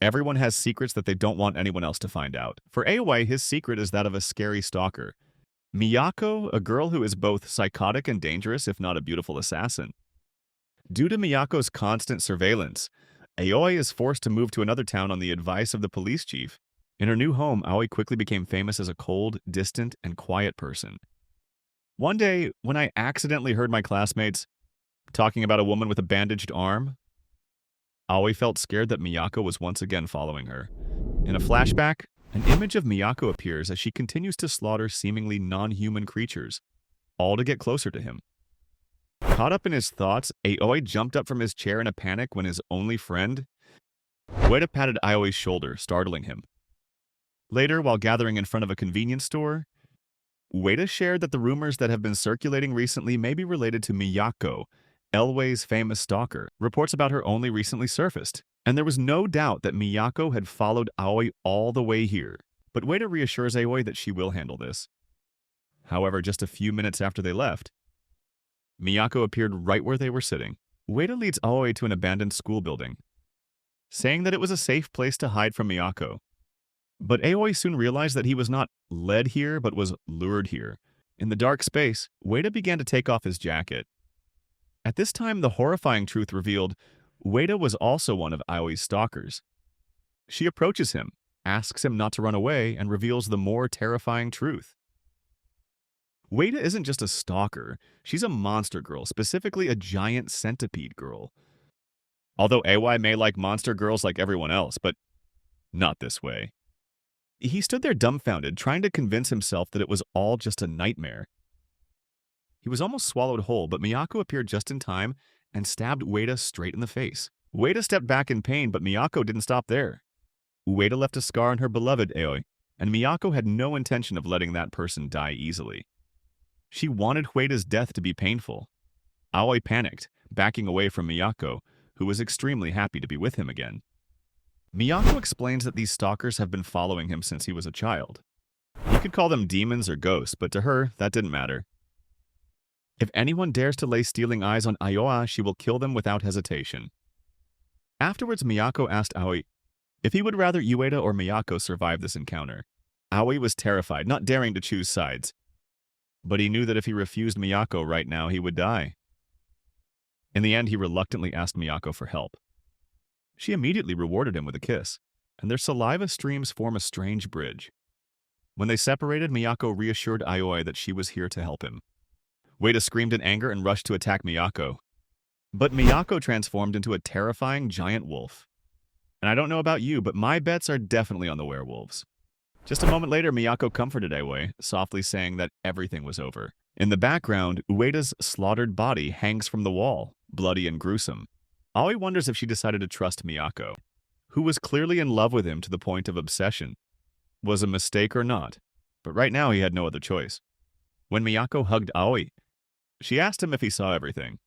Everyone has secrets that they don't want anyone else to find out. For Aoi, his secret is that of a scary stalker. Miyako, a girl who is both psychotic and dangerous, if not a beautiful assassin. Due to Miyako's constant surveillance, Aoi is forced to move to another town on the advice of the police chief. In her new home, Aoi quickly became famous as a cold, distant, and quiet person. One day, when I accidentally heard my classmates talking about a woman with a bandaged arm, Aoi felt scared that Miyako was once again following her. In a flashback, an image of Miyako appears as she continues to slaughter seemingly non-human creatures, all to get closer to him. Caught up in his thoughts, Aoi jumped up from his chair in a panic when his only friend, Ueda, patted Aoi's shoulder, startling him. Later, while gathering in front of a convenience store, Ueda shared that the rumors that have been circulating recently may be related to Miyako, Elway's famous stalker. Reports about her only recently surfaced, and there was no doubt that Miyako had followed Aoi all the way here. But Ueda reassures Aoi that she will handle this. However, just a few minutes after they left, Miyako appeared right where they were sitting. Ueda leads Aoi to an abandoned school building, saying that it was a safe place to hide from Miyako. But Aoi soon realized that he was not led here, but was lured here. In the dark space, Ueda began to take off his jacket. At this time, the horrifying truth revealed Ueda was also one of Aoi's stalkers. She approaches him, asks him not to run away, and reveals the more terrifying truth. Ueda isn't just a stalker, she's a monster girl, specifically a giant centipede girl. Although Aoi may like monster girls like everyone else, but not this way. He stood there dumbfounded, trying to convince himself that it was all just a nightmare. He was almost swallowed whole, but Miyako appeared just in time and stabbed Ueda straight in the face. Ueda stepped back in pain, but Miyako didn't stop there. Ueda left a scar on her beloved Aoi, and Miyako had no intention of letting that person die easily. She wanted Ueda's death to be painful. Aoi panicked, backing away from Miyako, who was extremely happy to be with him again. Miyako explains that these stalkers have been following him since he was a child. You could call them demons or ghosts, but to her, that didn't matter. If anyone dares to lay stealing eyes on Aoi, she will kill them without hesitation. Afterwards, Miyako asked Aoi if he would rather Ueda or Miyako survive this encounter. Aoi was terrified, not daring to choose sides. But he knew that if he refused Miyako right now, he would die. In the end, he reluctantly asked Miyako for help. She immediately rewarded him with a kiss, and their saliva streams form a strange bridge. When they separated, Miyako reassured Aoi that she was here to help him. Ueda screamed in anger and rushed to attack Miyako. But Miyako transformed into a terrifying giant wolf. And I don't know about you, but my bets are definitely on the werewolves. Just a moment later, Miyako comforted Aoi, softly saying that everything was over. In the background, Ueda's slaughtered body hangs from the wall, bloody and gruesome. Aoi wonders if she decided to trust Miyako, who was clearly in love with him to the point of obsession. Was a mistake or not? But right now he had no other choice. When Miyako hugged Aoi, she asked him if he saw everything.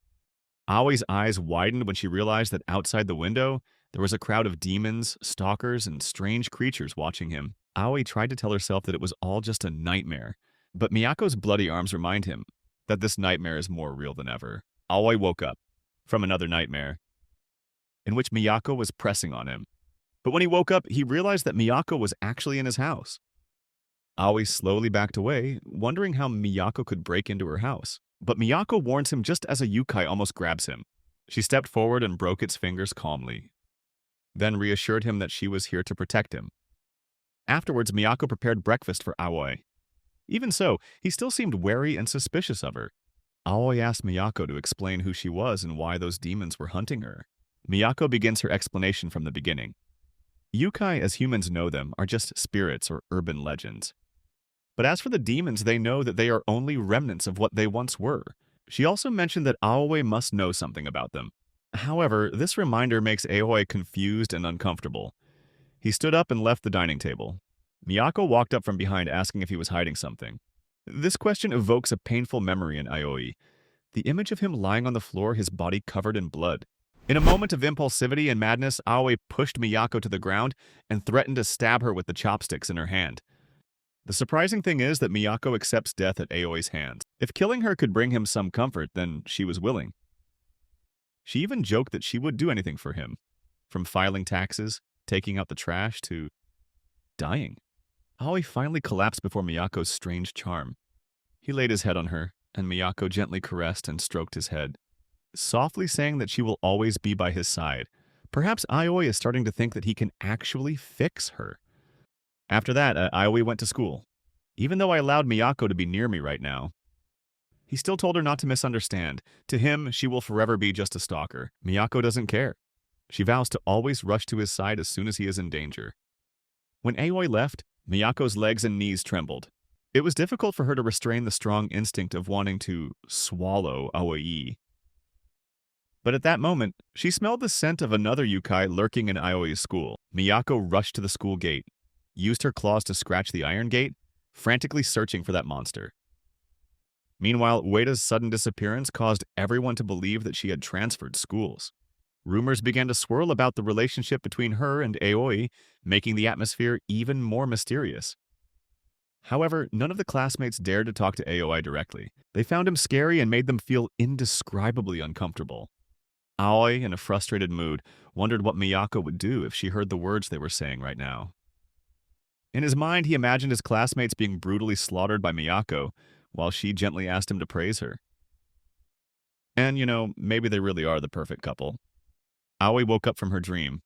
Aoi's eyes widened when she realized that outside the window, there was a crowd of demons, stalkers, and strange creatures watching him. Aoi tried to tell herself that it was all just a nightmare, but Miyako's bloody arms remind him that this nightmare is more real than ever. Aoi woke up from another nightmare, in which Miyako was pressing on him. But when he woke up, he realized that Miyako was actually in his house. Aoi slowly backed away, wondering how Miyako could break into her house. But Miyako warns him just as a yukai almost grabs him. She stepped forward and broke its fingers calmly, then reassured him that she was here to protect him. Afterwards, Miyako prepared breakfast for Aoi. Even so, he still seemed wary and suspicious of her. Aoi asked Miyako to explain who she was and why those demons were hunting her. Miyako begins her explanation from the beginning. Yukai, as humans know them, are just spirits or urban legends. But as for the demons, they know that they are only remnants of what they once were. She also mentioned that Aoi must know something about them. However, this reminder makes Aoi confused and uncomfortable. He stood up and left the dining table. Miyako walked up from behind asking if he was hiding something. This question evokes a painful memory in Aoi. The image of him lying on the floor, his body covered in blood. In a moment of impulsivity and madness, Aoi pushed Miyako to the ground and threatened to stab her with the chopsticks in her hand. The surprising thing is that Miyako accepts death at Aoi's hands. If killing her could bring him some comfort, then she was willing. She even joked that she would do anything for him, from filing taxes taking out the trash, to dying. Aoi finally collapsed before Miyako's strange charm. He laid his head on her, and Miyako gently caressed and stroked his head, softly saying that she will always be by his side. Perhaps Aoi is starting to think that he can actually fix her. After that, Aoi went to school. Even though I allowed Miyako to be near me right now, he still told her not to misunderstand. To him, she will forever be just a stalker. Miyako doesn't care. She vows to always rush to his side as soon as he is in danger. When Aoi left, Miyako's legs and knees trembled. It was difficult for her to restrain the strong instinct of wanting to swallow Aoi. But at that moment, she smelled the scent of another yukai lurking in Aoi's school. Miyako rushed to the school gate, used her claws to scratch the iron gate, frantically searching for that monster. Meanwhile, Ueda's sudden disappearance caused everyone to believe that she had transferred schools. Rumors began to swirl about the relationship between her and Aoi, making the atmosphere even more mysterious. However, none of the classmates dared to talk to Aoi directly. They found him scary and made them feel indescribably uncomfortable. Aoi, in a frustrated mood, wondered what Miyako would do if she heard the words they were saying right now. In his mind, he imagined his classmates being brutally slaughtered by Miyako, while she gently asked him to praise her. And, maybe they really are the perfect couple. Aoi woke up from her dream.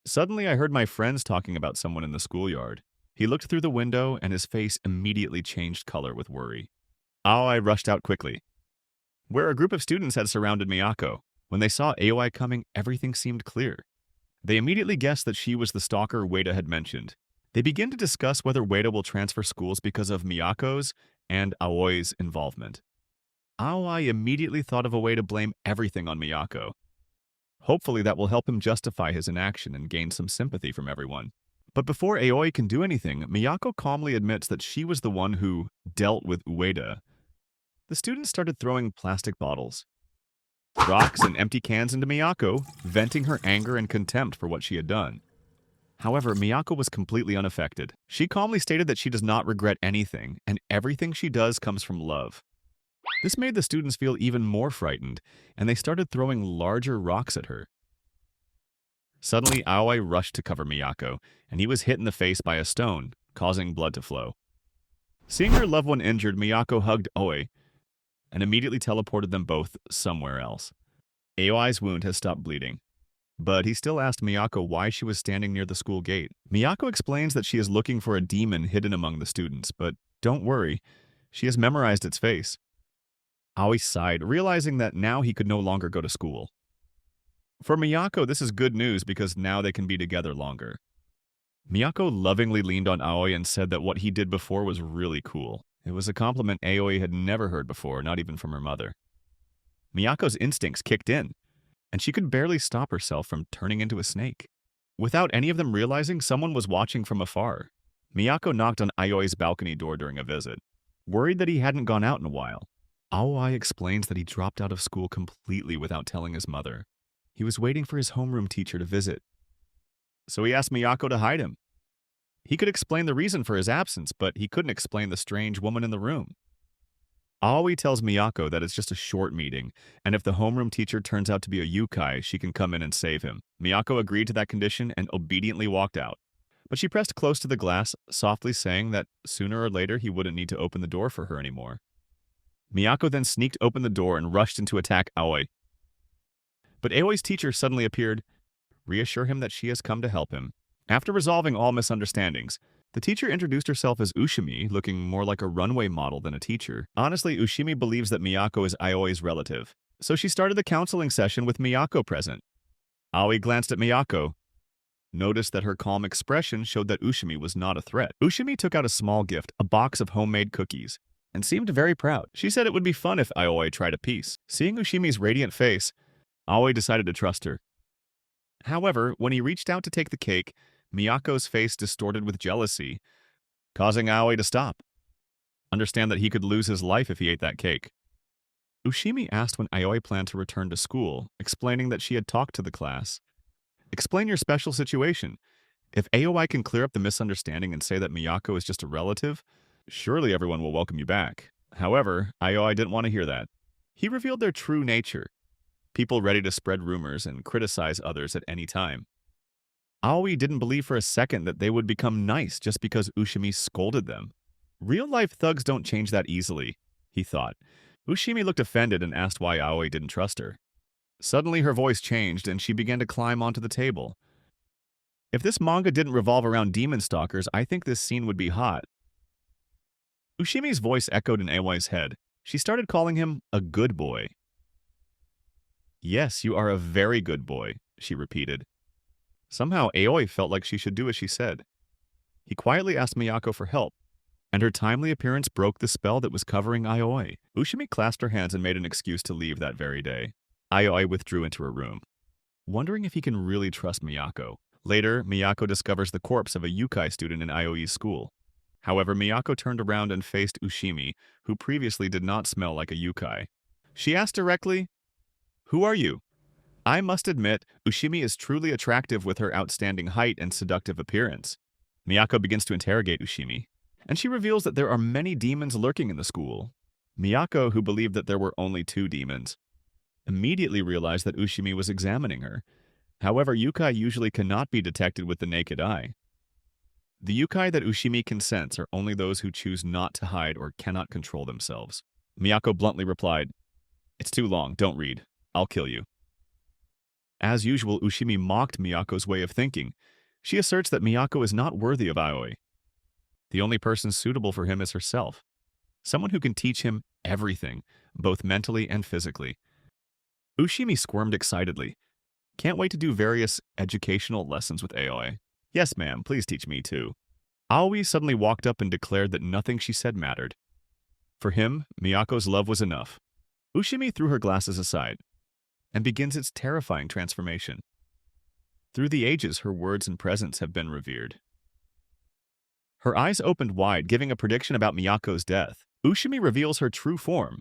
Suddenly, I heard my friends talking about someone in the schoolyard. He looked through the window, and his face immediately changed color with worry. Aoi rushed out quickly. Where a group of students had surrounded Miyako, when they saw Aoi coming, everything seemed clear. They immediately guessed that she was the stalker Ueda had mentioned. They begin to discuss whether Ueda will transfer schools because of Miyako's and Aoi's involvement. Aoi immediately thought of a way to blame everything on Miyako. Hopefully that will help him justify his inaction and gain some sympathy from everyone. But before Aoi can do anything, Miyako calmly admits that she was the one who dealt with Ueda. The students started throwing plastic bottles, rocks, and empty cans into Miyako, venting her anger and contempt for what she had done. However, Miyako was completely unaffected. She calmly stated that she does not regret anything, and everything she does comes from love. This made the students feel even more frightened, and they started throwing larger rocks at her. Suddenly, Aoi rushed to cover Miyako, and he was hit in the face by a stone, causing blood to flow. Seeing her loved one injured, Miyako hugged Aoi and immediately teleported them both somewhere else. Aoi's wound has stopped bleeding, but he still asked Miyako why she was standing near the school gate. Miyako explains that she is looking for a demon hidden among the students, but don't worry, she has memorized its face. Aoi sighed, realizing that now he could no longer go to school. For Miyako, this is good news because now they can be together longer. Miyako lovingly leaned on Aoi and said that what he did before was really cool. It was a compliment Aoi had never heard before, not even from her mother. Miyako's instincts kicked in, and she could barely stop herself from turning into a snake. Without any of them realizing, someone was watching from afar. Miyako knocked on Aoi's balcony door during a visit, worried that he hadn't gone out in a while. Aoi explains that he dropped out of school completely without telling his mother. He was waiting for his homeroom teacher to visit, so he asked Miyako to hide him. He could explain the reason for his absence, but he couldn't explain the strange woman in the room. Aoi tells Miyako that it's just a short meeting, and if the homeroom teacher turns out to be a yukai, she can come in and save him. Miyako agreed to that condition and obediently walked out. But she pressed close to the glass, softly saying that sooner or later he wouldn't need to open the door for her anymore. Miyako then sneaked open the door and rushed in to attack Aoi. But Aoi's teacher suddenly appeared, reassure him that she has come to help him. After resolving all misunderstandings, the teacher introduced herself as Ushimi, looking more like a runway model than a teacher. Honestly, Ushimi believes that Miyako is Aoi's relative, so she started the counseling session with Miyako present. Aoi glanced at Miyako, noticed that her calm expression showed that Ushimi was not a threat. Ushimi took out a small gift, a box of homemade cookies, and seemed very proud. She said it would be fun if Aoi tried a piece. Seeing Ushimi's radiant face, Aoi decided to trust her. However, when he reached out to take the cake, Miyako's face distorted with jealousy, causing Aoi to stop. Understand that he could lose his life if he ate that cake. Ushimi asked when Aoi planned to return to school, explaining that she had talked to the class. Explain your special situation. If Aoi can clear up the misunderstanding and say that Miyako is just a relative, surely everyone will welcome you back. However, Aoi didn't want to hear that. He revealed their true nature, people ready to spread rumors and criticize others at any time. Aoi didn't believe for a second that they would become nice just because Ushimi scolded them. Real-life thugs don't change that easily, he thought. Ushimi looked offended and asked why Aoi didn't trust her. Suddenly her voice changed and she began to climb onto the table. If this manga didn't revolve around demon stalkers, I think this scene would be hot. Ushimi's voice echoed in Aoi's head. She started calling him a good boy. Yes, you are a very good boy, she repeated. Somehow Aoi felt like she should do as she said. He quietly asked Miyako for help, and her timely appearance broke the spell that was covering Aoi. Ushimi clasped her hands and made an excuse to leave that very day. Aoi withdrew into her room, wondering if he can really trust Miyako. Later, Miyako discovers the corpse of a yukai student in Aoi's school. However, Miyako turned around and faced Ushimi, who previously did not smell like a yukai. She asked directly, "Who are you?" I must admit, Ushimi is truly attractive with her outstanding height and seductive appearance. Miyako begins to interrogate Ushimi, and she reveals that there are many demons lurking in the school. Miyako, who believed that there were only 2 demons, immediately realized that Ushimi was examining her. However, yukai usually cannot be detected with the naked eye. The yukai that Ushimi can sense are only those who choose not to hide or cannot control themselves. Miyako bluntly replied, "It's too long, don't read. I'll kill you." As usual, Ushimi mocked Miyako's way of thinking. She asserts that Miyako is not worthy of Aoi. The only person suitable for him is herself, someone who can teach him everything, both mentally and physically. Ushimi squirmed excitedly. Can't wait to do various educational lessons with Aoi. Yes, ma'am, please teach me too. Aoi suddenly walked up and declared that nothing she said mattered. For him, Miyako's love was enough. Ushimi threw her glasses aside and begins its terrifying transformation. Through the ages, her words and presence have been revered. Her eyes opened wide, giving a prediction about Miyako's death. Ushimi reveals her true form.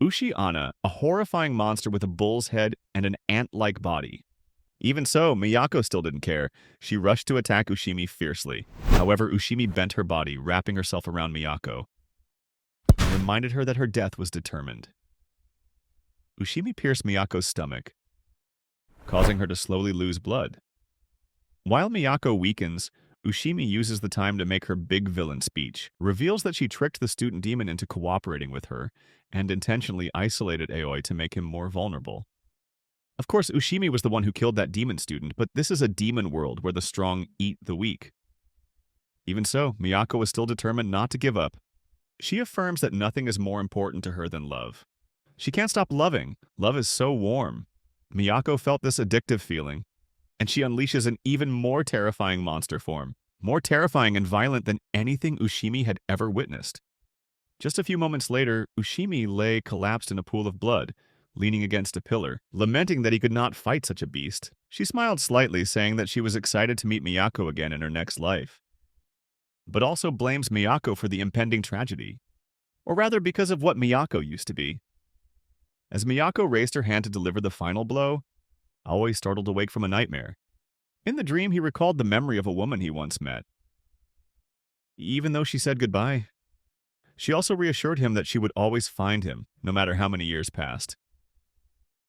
Ushi-Ana, a horrifying monster with a bull's head and an ant-like body. Even so, Miyako still didn't care. She rushed to attack Ushimi fiercely. However, Ushimi bent her body, wrapping herself around Miyako, and reminded her that her death was determined. Ushimi pierced Miyako's stomach, causing her to slowly lose blood. While Miyako weakens, Ushimi uses the time to make her big villain speech, reveals that she tricked the student demon into cooperating with her, and intentionally isolated Aoi to make him more vulnerable. Of course, Ushimi was the one who killed that demon student, but this is a demon world where the strong eat the weak. Even so, Miyako was still determined not to give up. She affirms that nothing is more important to her than love. She can't stop loving. Love is so warm. Miyako felt this addictive feeling, and she unleashes an even more terrifying monster form, more terrifying and violent than anything Ushimi had ever witnessed. Just a few moments later, Ushimi lay collapsed in a pool of blood, leaning against a pillar, lamenting that he could not fight such a beast. She smiled slightly, saying that she was excited to meet Miyako again in her next life, but also blames Miyako for the impending tragedy, or rather because of what Miyako used to be. As Miyako raised her hand to deliver the final blow, Aoi startled awake from a nightmare. In the dream, he recalled the memory of a woman he once met. Even though she said goodbye, she also reassured him that she would always find him, no matter how many years passed.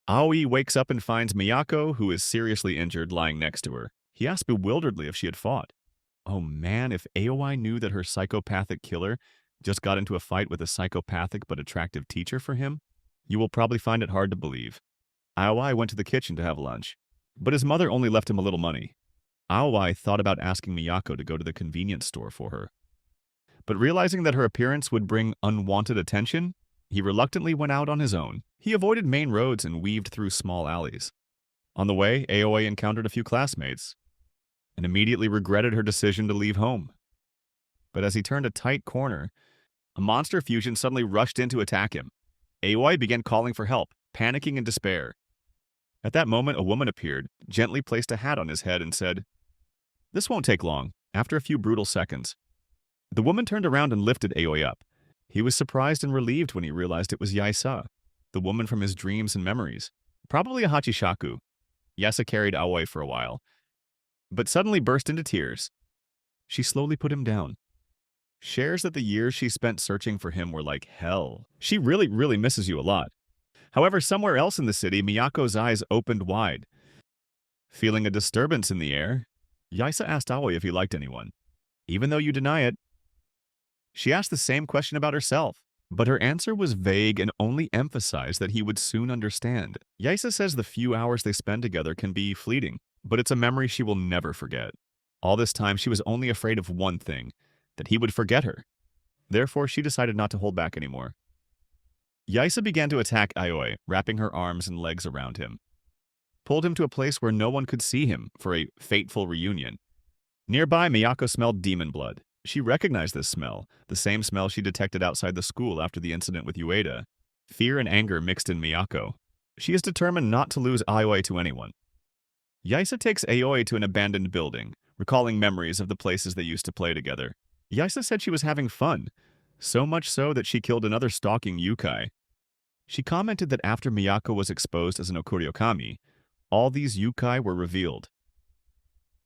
Aoi wakes up and finds Miyako, who is seriously injured, lying next to her. He asked bewilderedly if she had fought. Oh man, if Aoi knew that her psychopathic killer just got into a fight with a psychopathic but attractive teacher for him, you will probably find it hard to believe. Aoi went to the kitchen to have lunch, but his mother only left him a little money. Aoi thought about asking Miyako to go to the convenience store for her, but realizing that her appearance would bring unwanted attention, he reluctantly went out on his own. He avoided main roads and weaved through small alleys. On the way, Aoi encountered a few classmates and immediately regretted her decision to leave home. But as he turned a tight corner, a monster fusion suddenly rushed in to attack him. Aoi began calling for help, panicking in despair. At that moment, a woman appeared, gently placed a hat on his head and said, "This won't take long." After a few brutal seconds, the woman turned around and lifted Aoi up. He was surprised and relieved when he realized it was Yaisa, the woman from his dreams and memories. Probably a Hachishaku. Yaisa carried Aoi for a while, but suddenly burst into tears. She slowly put him down. Shares that the years she spent searching for him were like hell. She really misses you a lot. However, somewhere else in the city, Miyako's eyes opened wide. Feeling a disturbance in the air, Yaisa asked Aoi if he liked anyone. Even though you deny it, she asked the same question about herself, but her answer was vague and only emphasized that he would soon understand. Yaisa says the few hours they spend together can be fleeting, but it's a memory she will never forget. All this time, she was only afraid of one thing, that he would forget her. Therefore, she decided not to hold back anymore. Yaisa began to attack Aoi, wrapping her arms and legs around him. Pulled him to a place where no one could see him for a fateful reunion. Nearby, Miyako smelled demon blood. She recognized this smell, the same smell she detected outside the school after the incident with Ueda. Fear and anger mixed in Miyako. She is determined not to lose Aoi to anyone. Yaisa takes Aoi to an abandoned building, recalling memories of the places they used to play together. Yaisa said she was having fun, so much so that she killed another stalking yukai. She commented that after Miyako was exposed as an Okuryokami, all these yukai were revealed.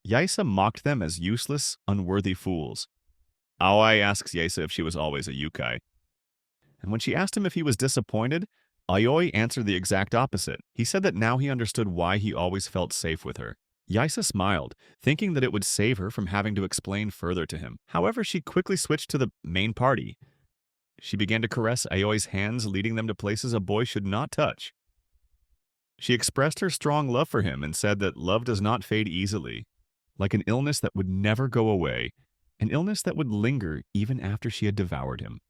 Yaisa mocked them as useless, unworthy fools. Aoi asks Yaisa if she was always a yukai. And when she asked him if he was disappointed, Aoi answered the exact opposite. He said that now he understood why he always felt safe with her. Yaisa smiled, thinking that it would save her from having to explain further to him. However, she quickly switched to the main party. She began to caress Aoi's hands, leading them to places a boy should not touch. She expressed her strong love for him and said that love does not fade easily, like an illness that would never go away, an illness that would linger even after she had devoured him.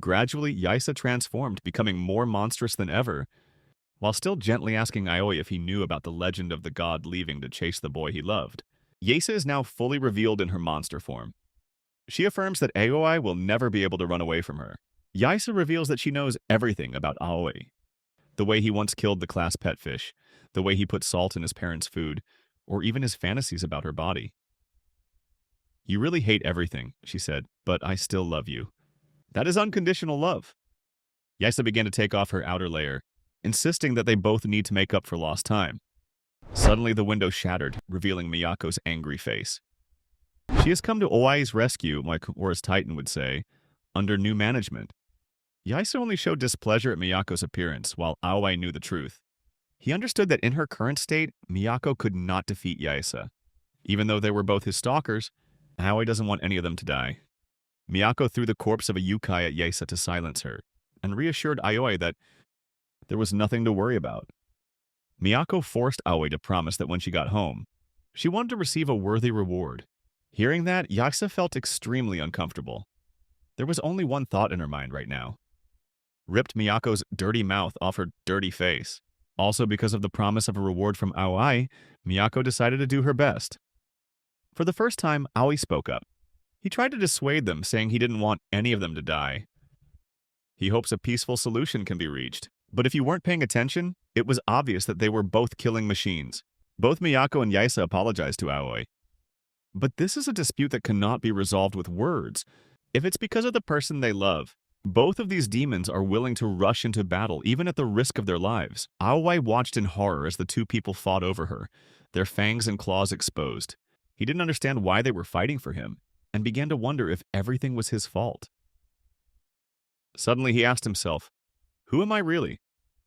Gradually, Yaisa transformed, becoming more monstrous than ever, while still gently asking Aoi if he knew about the legend of the god leaving to chase the boy he loved. Yaisa is now fully revealed in her monster form. She affirms that Aoi will never be able to run away from her. Yaisa reveals that she knows everything about Aoi. The way he once killed the class pet fish, the way he put salt in his parents' food, or even his fantasies about her body. You really hate everything, she said, but I still love you. That is unconditional love. Yaisa began to take off her outer layer, insisting that they both need to make up for lost time. Suddenly the window shattered, revealing Miyako's angry face. She has come to Owai's rescue, like Horus Titan would say, under new management. Yaisa only showed displeasure at Miyako's appearance, while Aoi knew the truth. He understood that in her current state, Miyako could not defeat Yaisa. Even though they were both his stalkers, Aoi doesn't want any of them to die. Miyako threw the corpse of a yukai at Yaisa to silence her, and reassured Aoi that there was nothing to worry about. Miyako forced Aoi to promise that when she got home, she wanted to receive a worthy reward. Hearing that, Yaisa felt extremely uncomfortable. There was only one thought in her mind right now. Ripped Miyako's dirty mouth off her dirty face. Also, because of the promise of a reward from Aoi, Miyako decided to do her best. For the first time, Aoi spoke up. He tried to dissuade them, saying he didn't want any of them to die. He hopes a peaceful solution can be reached. But if you weren't paying attention, it was obvious that they were both killing machines. Both Miyako and Yaisa apologized to Aoi. But this is a dispute that cannot be resolved with words. If it's because of the person they love, both of these demons are willing to rush into battle, even at the risk of their lives. Aoi watched in horror as the two people fought over her, their fangs and claws exposed. He didn't understand why they were fighting for him, and began to wonder if everything was his fault. Suddenly he asked himself, who am I really?